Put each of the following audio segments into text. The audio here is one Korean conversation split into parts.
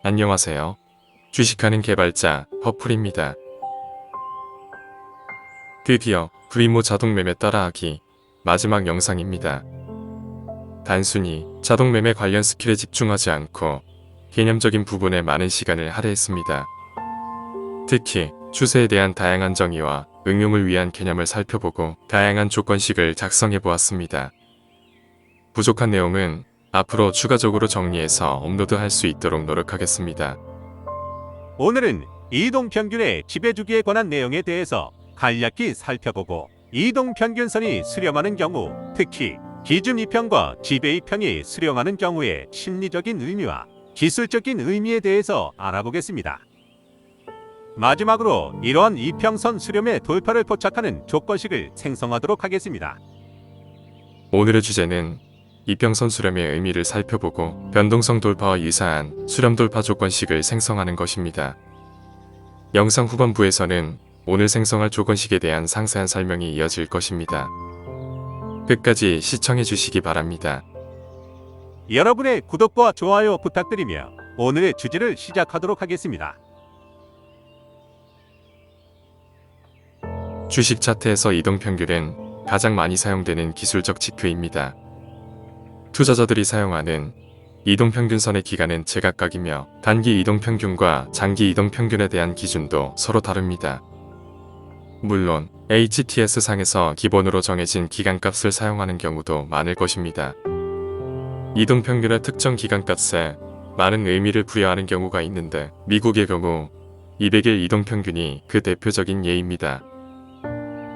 안녕하세요. 주식하는 개발자 허플입니다. 드디어 프리모 자동매매 따라하기 마지막 영상입니다. 단순히 자동매매 관련 스킬에 집중하지 않고 개념적인 부분에 많은 시간을 할애했습니다. 특히 추세에 대한 다양한 정의와 응용을 위한 개념을 살펴보고 다양한 조건식을 작성해 보았습니다. 부족한 내용은 앞으로 추가적으로 정리해서 업로드할 수 있도록 노력하겠습니다. 오늘은 이동평균의 지배주기에 관한 내용에 대해서 간략히 살펴보고 이동평균선이 수렴하는 경우, 특히 기준 이평과 지배 이평이 수렴하는 경우의 심리적인 의미와 기술적인 의미에 대해서 알아보겠습니다. 마지막으로 이러한 이평선 수렴의 돌파를 포착하는 조건식을 생성하도록 하겠습니다. 오늘의 주제는 이평선 수렴의 의미를 살펴보고 변동성 돌파와 유사한 수렴 돌파 조건식을 생성하는 것입니다. 영상 후반부에서는 오늘 생성할 조건식에 대한 상세한 설명이 이어질 것입니다. 끝까지 시청해 주시기 바랍니다. 여러분의 구독과 좋아요 부탁드리며 오늘의 주제를 시작하도록 하겠습니다. 주식 차트에서 이동평균은 가장 많이 사용되는 기술적 지표입니다. 투자자들이 사용하는 이동평균선의 기간은 제각각이며 단기 이동평균과 장기 이동평균에 대한 기준도 서로 다릅니다. 물론 HTS 상에서 기본으로 정해진 기간값을 사용하는 경우도 많을 것입니다. 이동평균의 특정 기간값에 많은 의미를 부여하는 경우가 있는데 미국의 경우 200일 이동평균이 그 대표적인 예입니다.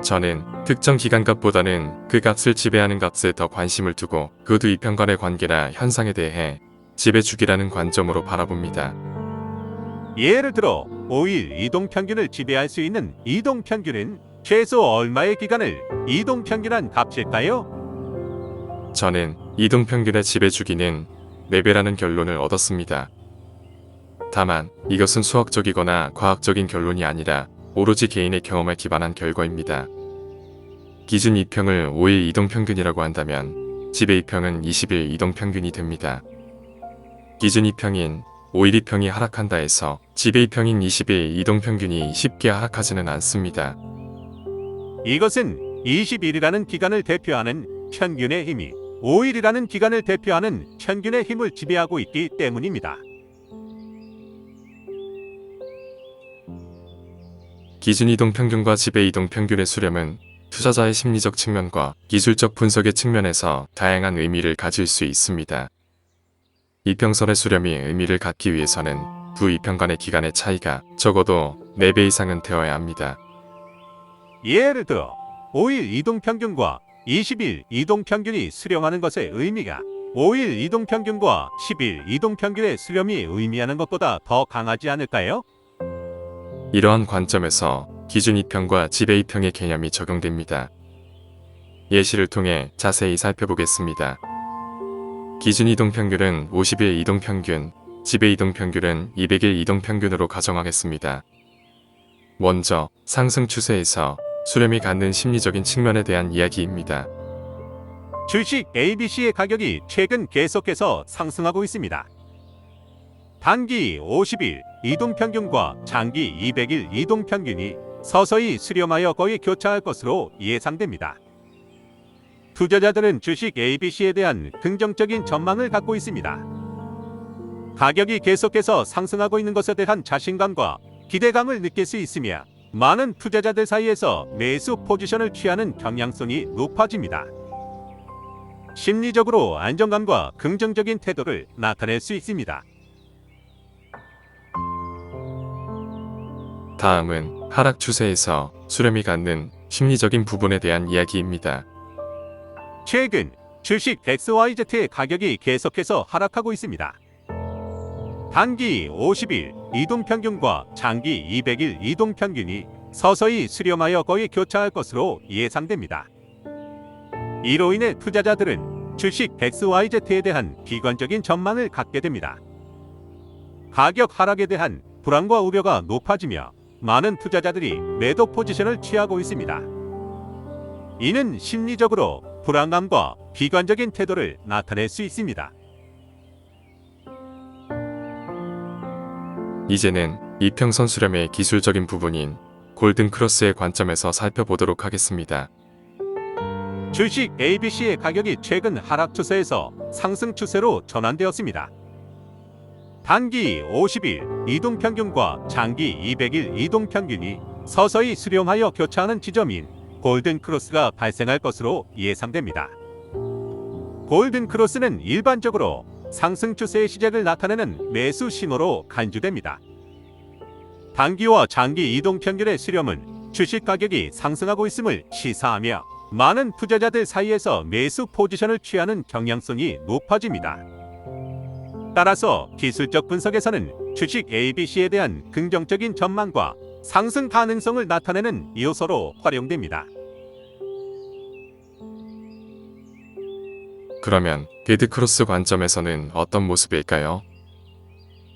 저는 특정 기간값보다는 그 값을 지배하는 값에 더 관심을 두고 그 두 이평 간의 관계나 현상에 대해 지배주기라는 관점으로 바라봅니다. 예를 들어 5일 이동평균을 지배할 수 있는 이동평균은 최소 얼마의 기간을 이동평균한 값일까요? 저는 이동평균의 지배주기는 4배라는 결론을 얻었습니다. 다만 이것은 수학적이거나 과학적인 결론이 아니라 오로지 개인의 경험에 기반한 결과입니다. 기준 이평을 5일 이동평균이라고 한다면 지배 이평은 20일 이동평균이 됩니다. 기준 이평인 5일 이평이 하락한다 해서 지배 이평인 20일 이동평균이 쉽게 하락하지는 않습니다. 이것은 20일이라는 기간을 대표하는 평균의 힘이 5일이라는 기간을 대표하는 평균의 힘을 지배하고 있기 때문입니다. 기준 이동평균과 지배 이동평균의 수렴은 투자자의 심리적 측면과 기술적 분석의 측면에서 다양한 의미를 가질 수 있습니다. 이평선의 수렴이 의미를 갖기 위해서는 두 이평 간의 기간의 차이가 적어도 4배 이상은 되어야 합니다. 예를 들어 5일 이동평균과 20일 이동평균이 수렴하는 것의 의미가 5일 이동평균과 10일 이동평균의 수렴이 의미하는 것보다 더 강하지 않을까요? 이러한 관점에서 기준 이평과 지배 이평의 개념이 적용됩니다. 예시를 통해 자세히 살펴보겠습니다. 기준 이동평균은 50일 이동평균, 지배 이동평균은 200일 이동평균으로 가정하겠습니다. 먼저 상승 추세에서 수렴이 갖는 심리적인 측면에 대한 이야기입니다. 주식 ABC의 가격이 최근 계속해서 상승하고 있습니다. 단기 50일 이동평균과 장기 200일 이동평균이 서서히 수렴하여 거의 교차할 것으로 예상됩니다. 투자자들은 주식 ABC에 대한 긍정적인 전망을 갖고 있습니다. 가격이 계속해서 상승하고 있는 것에 대한 자신감과 기대감을 느낄 수 있으며 많은 투자자들 사이에서 매수 포지션을 취하는 경향성이 높아집니다. 심리적으로 안정감과 긍정적인 태도를 나타낼 수 있습니다. 다음은 하락 추세에서 수렴이 갖는 심리적인 부분에 대한 이야기입니다. 최근 주식 XYZ의 가격이 계속해서 하락하고 있습니다. 단기 50일 이동평균과 장기 200일 이동평균이 서서히 수렴하여 거의 교차할 것으로 예상됩니다. 이로 인해 투자자들은 주식 XYZ에 대한 비관적인 전망을 갖게 됩니다. 가격 하락에 대한 불안과 우려가 높아지며 많은 투자자들이 매도 포지션을 취하고 있습니다. 이는 심리적으로 불안감과 비관적인 태도를 나타낼 수 있습니다. 이제는 이평선 수렴의 기술적인 부분인 골든크로스의 관점에서 살펴보도록 하겠습니다. 주식 ABC의 가격이 최근 하락 추세에서 상승 추세로 전환되었습니다. 단기 50일 이동평균과 장기 200일 이동평균이 서서히 수렴하여 교차하는 지점인 골든크로스가 발생할 것으로 예상됩니다. 골든크로스는 일반적으로 상승 추세의 시작을 나타내는 매수 신호로 간주됩니다. 단기와 장기 이동평균의 수렴은 주식 가격이 상승하고 있음을 시사하며 많은 투자자들 사이에서 매수 포지션을 취하는 경향성이 높아집니다. 따라서 기술적 분석에서는 주식 ABC에 대한 긍정적인 전망과 상승 가능성을 나타내는 요소로 활용됩니다. 그러면 데드크로스 관점에서는 어떤 모습일까요?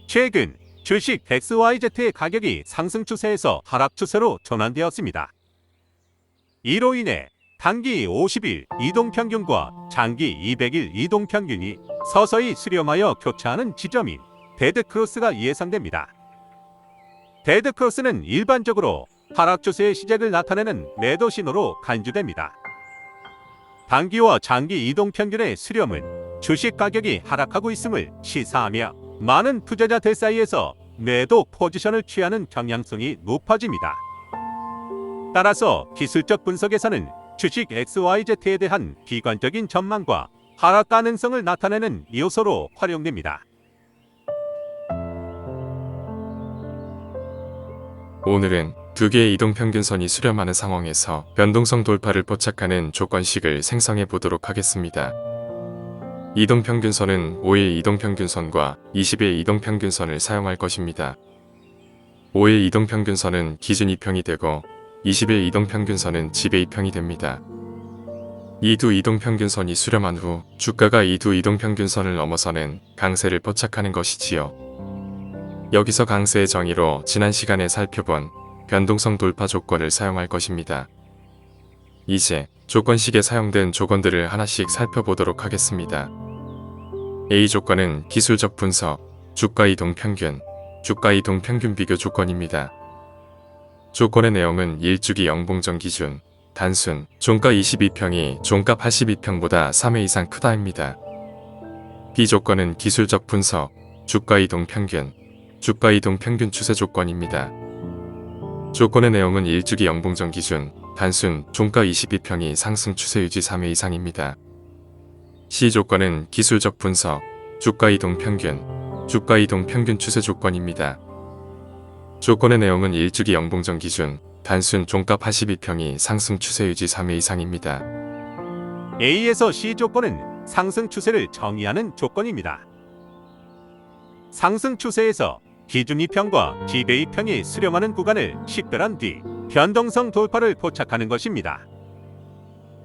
최근 주식 XYZ의 가격이 상승 추세에서 하락 추세로 전환되었습니다. 이로 인해 단기 50일 이동평균과 장기 200일 이동평균이 서서히 수렴하여 교차하는 지점인 데드크로스가 예상됩니다. 데드크로스는 일반적으로 하락 추세의 시작을 나타내는 매도 신호로 간주됩니다. 단기와 장기 이동평균의 수렴은 주식 가격이 하락하고 있음을 시사하며 많은 투자자들 사이에서 매도 포지션을 취하는 경향성이 높아집니다. 따라서 기술적 분석에서는 주식 XYZ에 대한 비관적인 전망과 하락 가능성을 나타내는 요소로 활용됩니다. 오늘은 두 개의 이동평균선이 수렴하는 상황에서 변동성 돌파를 포착하는 조건식을 생성해 보도록 하겠습니다. 이동평균선은 5일 이동평균선과 20일 이동평균선을 사용할 것입니다. 5일 이동평균선은 기준 이평이 되고 20일 이동평균선은 지배 이평이 됩니다. 이 두 이동평균선이 수렴한 후 주가가 이 두 이동평균선을 넘어서는 강세를 포착하는 것이지요. 여기서 강세의 정의로 지난 시간에 살펴본 변동성 돌파 조건을 사용할 것입니다. 이제 조건식에 사용된 조건들을 하나씩 살펴보도록 하겠습니다. A 조건은 기술적 분석, 주가 이동 평균, 주가 이동 평균 비교 조건입니다. 조건의 내용은 일주기 영봉정 기준, 단순, 종가 22평이 종가 82평보다 3회 이상 크다입니다. B 조건은 기술적 분석, 주가 이동 평균, 주가 이동 평균 추세 조건입니다. 조건의 내용은 일주기 영봉정 기준, 단순, 종가 22평이 상승 추세 유지 3회 이상입니다. C 조건은 기술적 분석, 주가 이동 평균, 주가 이동 평균 추세 조건입니다. 조건의 내용은 일주기 영봉정 기준, 단순, 종가 82평이 상승 추세 유지 3회 이상입니다. A에서 C 조건은 상승 추세를 정의하는 조건입니다. 상승 추세에서 기준 이평과 지배 이평이 수렴하는 구간을 식별한 뒤 변동성 돌파를 포착하는 것입니다.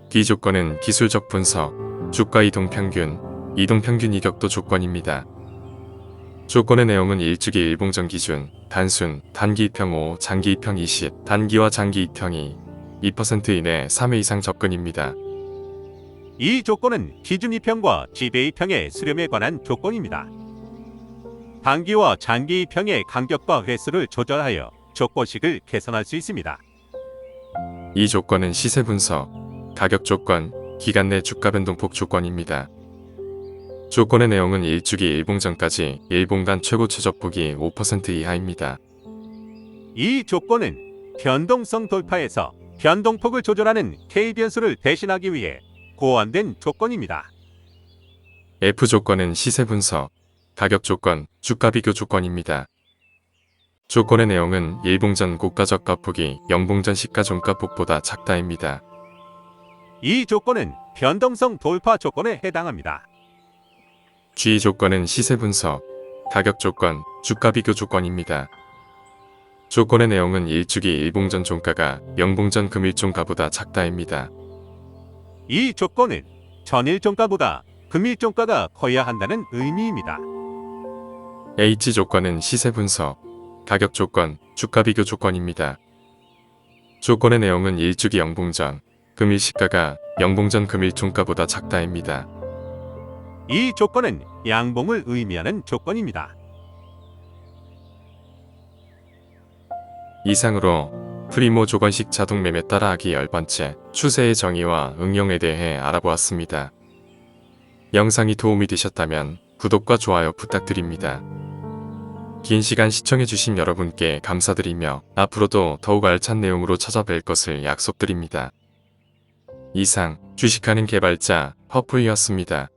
D 조건은 기술적 분석, 주가 이동 평균, 이동 평균 이격도 조건입니다. 조건의 내용은 일주기 일봉정 기준, 단순, 단기 이평 5, 장기 이평 20, 단기와 장기 이평이 2% 이내 3회 이상 접근입니다. 이 조건은 기준 이평과 지배 이평의 수렴에 관한 조건입니다. 단기와 장기 이평의 간격과 횟수를 조절하여 조건식을 개선할 수 있습니다. 이 조건은 시세 분석, 가격 조건, 기간 내 주가 변동폭 조건입니다. 조건의 내용은 일주기 일봉전까지 일봉간 최고 최저폭이 5% 이하입니다. 이 조건은 변동성 돌파에서 변동폭을 조절하는 K 변수를 대신하기 위해 고안된 조건입니다. F 조건은 시세 분석, 가격 조건, 주가 비교 조건입니다. 조건의 내용은 일봉전 고가 저가 폭이 영봉전 시가 종가 폭보다 작다입니다. 이 조건은 변동성 돌파 조건에 해당합니다. G 조건은 시세 분석, 가격 조건, 주가 비교 조건입니다. 조건의 내용은 일주기 일봉전 종가가 영봉전 금일 종가보다 작다입니다. 이 조건은 전일 종가보다 금일 종가가 커야 한다는 의미입니다. H 조건은 시세 분석, 가격 조건, 주가 비교 조건입니다. 조건의 내용은 일주기 영봉전, 금일 시가가 영봉전 금일 종가보다 작다입니다. 이 조건은 양봉을 의미하는 조건입니다. 이상으로 프리모 조건식 자동 매매 따라하기 10번째 추세의 정의와 응용에 대해 알아보았습니다. 영상이 도움이 되셨다면 구독과 좋아요 부탁드립니다. 긴 시간 시청해주신 여러분께 감사드리며 앞으로도 더욱 알찬 내용으로 찾아뵐 것을 약속드립니다. 이상 주식하는 개발자 퍼플이었습니다.